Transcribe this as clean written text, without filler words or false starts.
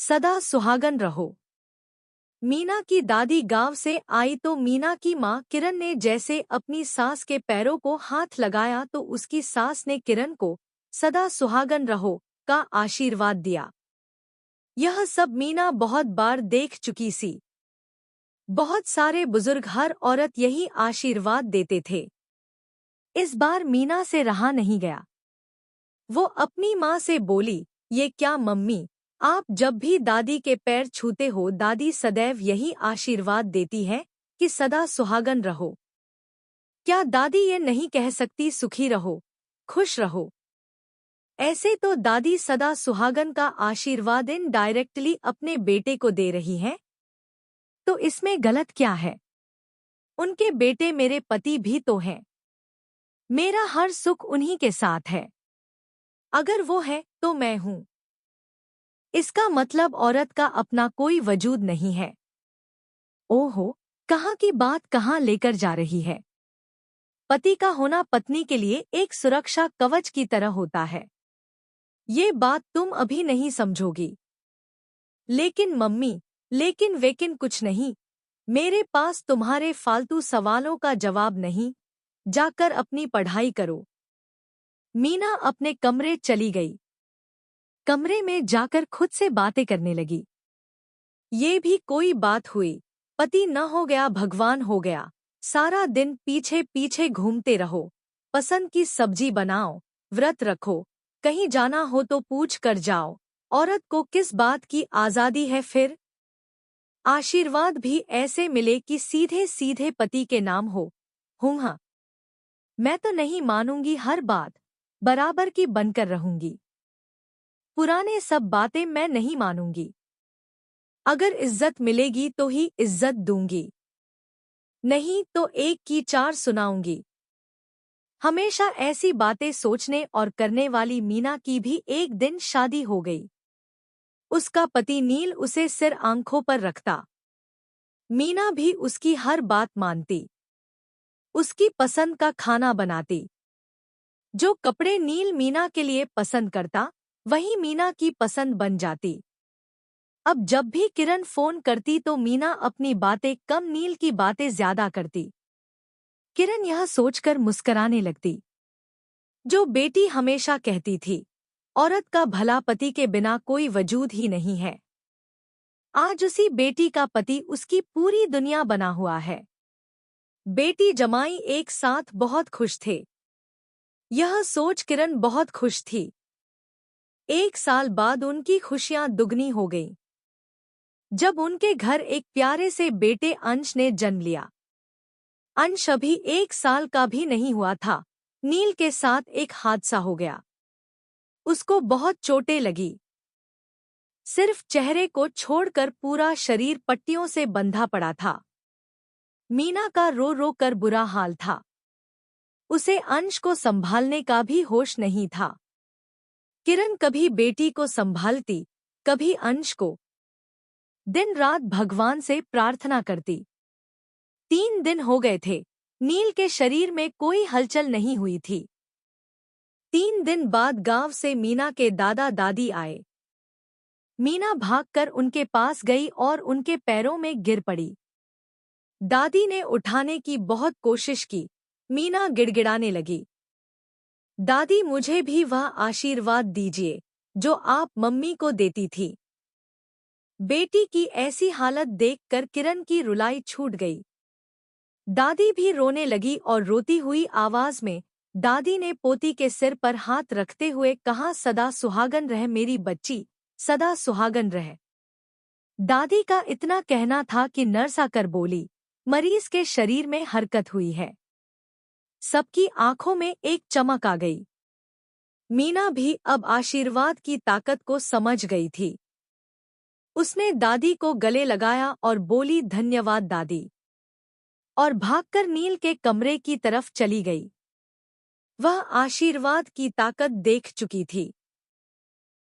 सदा सुहागन रहो। मीना की दादी गांव से आई तो मीना की मां किरण ने जैसे अपनी सास के पैरों को हाथ लगाया तो उसकी सास ने किरण को सदा सुहागन रहो का आशीर्वाद दिया। यह सब मीना बहुत बार देख चुकी सी। बहुत सारे बुजुर्ग हर औरत यही आशीर्वाद देते थे। इस बार मीना से रहा नहीं गया। वो अपनी माँ से बोली, ये क्या मम्मी, आप जब भी दादी के पैर छूते हो दादी सदैव यही आशीर्वाद देती है कि सदा सुहागन रहो। क्या दादी ये नहीं कह सकती सुखी रहो, खुश रहो? ऐसे तो दादी सदा सुहागन का आशीर्वाद इनडायरेक्टली अपने बेटे को दे रही हैं। तो इसमें गलत क्या है? उनके बेटे मेरे पति भी तो हैं। मेरा हर सुख उन्हीं के साथ है। अगर वो है तो मैं हूं। इसका मतलब औरत का अपना कोई वजूद नहीं है। ओहो, कहाँ की बात कहाँ लेकर जा रही है। पति का होना पत्नी के लिए एक सुरक्षा कवच की तरह होता है। ये बात तुम अभी नहीं समझोगी। लेकिन मम्मी, लेकिन वेकिन कुछ नहीं। मेरे पास तुम्हारे फालतू सवालों का जवाब नहीं। जाकर अपनी पढ़ाई करो। मीना अपने कमरे चली गई। कमरे में जाकर खुद से बातें करने लगी। ये भी कोई बात हुई। पति न हो गया भगवान हो गया। सारा दिन पीछे पीछे घूमते रहो। पसंद की सब्जी बनाओ, व्रत रखो, कहीं जाना हो तो पूछ कर जाओ। औरत को किस बात की आजादी है फिर? आशीर्वाद भी ऐसे मिले कि सीधे सीधे पति के नाम हो। हाँ, मैं तो नहीं मानूंगी। हर बात बराबर की बनकर रहूंगी। पुराने सब बातें मैं नहीं मानूंगी। अगर इज्जत मिलेगी तो ही इज्जत दूंगी, नहीं तो एक की चार सुनाऊंगी। हमेशा ऐसी बातें सोचने और करने वाली मीना की भी एक दिन शादी हो गई। उसका पति नील उसे सिर आंखों पर रखता। मीना भी उसकी हर बात मानती। उसकी पसंद का खाना बनाती। जो कपड़े नील मीना के लिए पसंद करता वही मीना की पसंद बन जाती। अब जब भी किरण फोन करती तो मीना अपनी बातें कम नील की बातें ज्यादा करती। किरण यह सोचकर मुस्कराने लगती। जो बेटी हमेशा कहती थी, औरत का भला पति के बिना कोई वजूद ही नहीं है, आज उसी बेटी का पति उसकी पूरी दुनिया बना हुआ है। बेटी जमाई एक साथ बहुत खुश थे। यह सोच किरण बहुत खुश थी। एक साल बाद उनकी खुशियां दुगनी हो गईं। जब उनके घर एक प्यारे से बेटे अंश ने जन्म लिया। अंश अभी 1 साल का भी नहीं हुआ था। नील के साथ एक हादसा हो गया। उसको बहुत चोटें लगी। सिर्फ चेहरे को छोड़कर पूरा शरीर पट्टियों से बंधा पड़ा था। मीना का रो रो कर बुरा हाल था। उसे अंश को संभालने का भी होश नहीं था। किरण कभी बेटी को संभालती, कभी अंश को। दिन रात भगवान से प्रार्थना करती। 3 दिन हो गए थे। नील के शरीर में कोई हलचल नहीं हुई थी। 3 दिन बाद गांव से मीना के दादा दादी आए। मीना भागकर उनके पास गई और उनके पैरों में गिर पड़ी। दादी ने उठाने की बहुत कोशिश की। मीना गिड़गिड़ाने लगी। दादी, मुझे भी वह आशीर्वाद दीजिए जो आप मम्मी को देती थी। बेटी की ऐसी हालत देखकर किरण की रुलाई छूट गई। दादी भी रोने लगी और रोती हुई आवाज में दादी ने पोती के सिर पर हाथ रखते हुए कहा, सदा सुहागन रह मेरी बच्ची, सदा सुहागन रह। दादी का इतना कहना था कि नर्स आकर बोली, मरीज के शरीर में हरकत हुई है। सबकी आंखों में एक चमक आ गई। मीना भी अब आशीर्वाद की ताकत को समझ गई थी। उसने दादी को गले लगाया और बोली, धन्यवाद दादी, और भागकर नील के कमरे की तरफ चली गई। वह आशीर्वाद की ताकत देख चुकी थी।